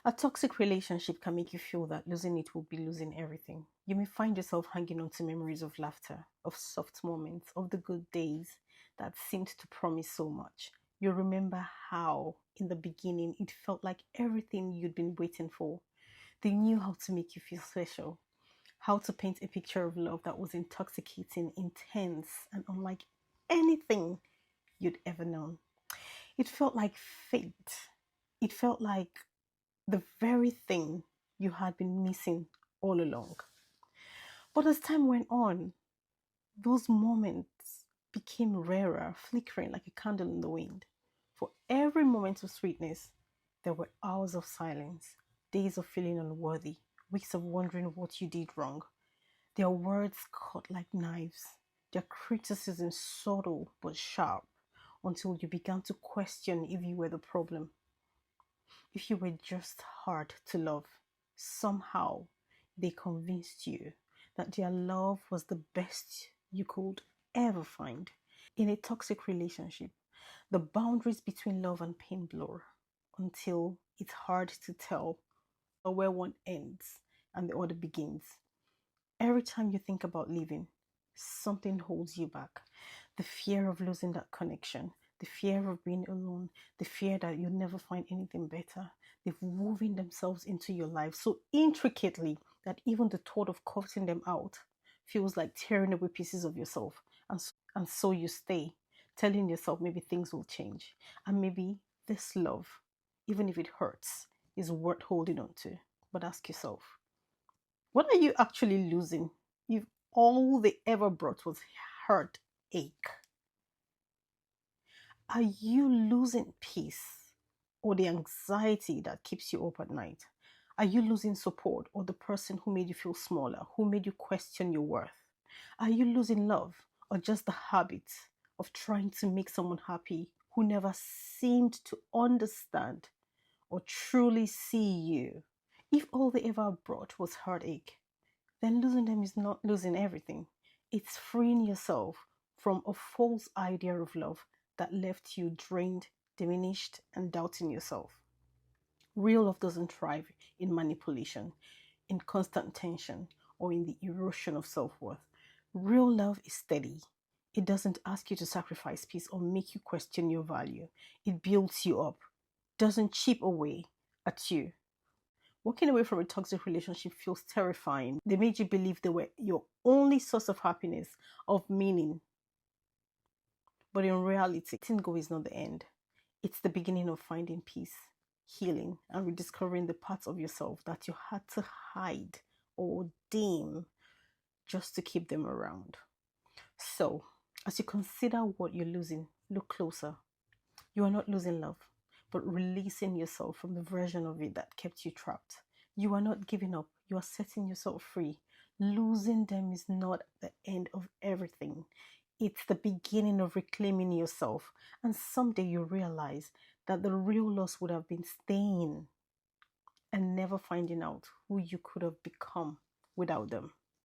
A toxic relationship can make you feel that losing it will be losing everything. You may find yourself hanging on to memories of laughter, of soft moments, of the good days that seemed to promise so much. You remember how, in the beginning, it felt like everything you'd been waiting for. They knew how to make you feel special, how to paint a picture of love that was intoxicating, intense, and unlike anything you'd ever known. It felt like fate. It felt like the very thing you had been missing all along. But as time went on, those moments became rarer, flickering like a candle in the wind. For every moment of sweetness, there were hours of silence, days of feeling unworthy, weeks of wondering what you did wrong. Their words cut like knives, their criticism subtle but sharp, until you began to question if you were the problem, if you were just hard to love. Somehow, they convinced you that their love was the best you could ever find. In a toxic relationship, the boundaries between love and pain blur until it's hard to tell where one ends and the other begins. Every time you think about leaving, something holds you back. The fear of losing that connection, the fear of being alone, the fear that you'll never find anything better. They've woven themselves into your life so intricately that even the thought of cutting them out feels like tearing away pieces of yourself. And so you stay, telling yourself maybe things will change. And maybe this love, even if it hurts, is worth holding on to. But ask yourself, what are you actually losing if all they ever brought was heartache? Are you losing peace or the anxiety that keeps you up at night? Are you losing support or the person who made you feel smaller, who made you question your worth? Are you losing love or just the habit of trying to make someone happy who never seemed to understand or truly see you? If all they ever brought was heartache, then losing them is not losing everything. It's freeing yourself from a false idea of love that left you drained, diminished, and doubting yourself. Real love doesn't thrive in manipulation, in constant tension, or in the erosion of self worth. Real love is steady. It doesn't ask you to sacrifice peace or make you question your value. It builds you up, doesn't chip away at you. Walking away from a toxic relationship feels terrifying. They made you believe they were your only source of happiness, of meaning. But in reality, letting go is not the end. It's the beginning of finding peace, healing, and rediscovering the parts of yourself that you had to hide or dim just to keep them around. So, as you consider what you're losing, look closer. You are not losing love, but releasing yourself from the version of it that kept you trapped. You are not giving up, you are setting yourself free. Losing them is not the end of everything, it's the beginning of reclaiming yourself. And someday you realize that the real loss would have been staying and never finding out who you could have become without them.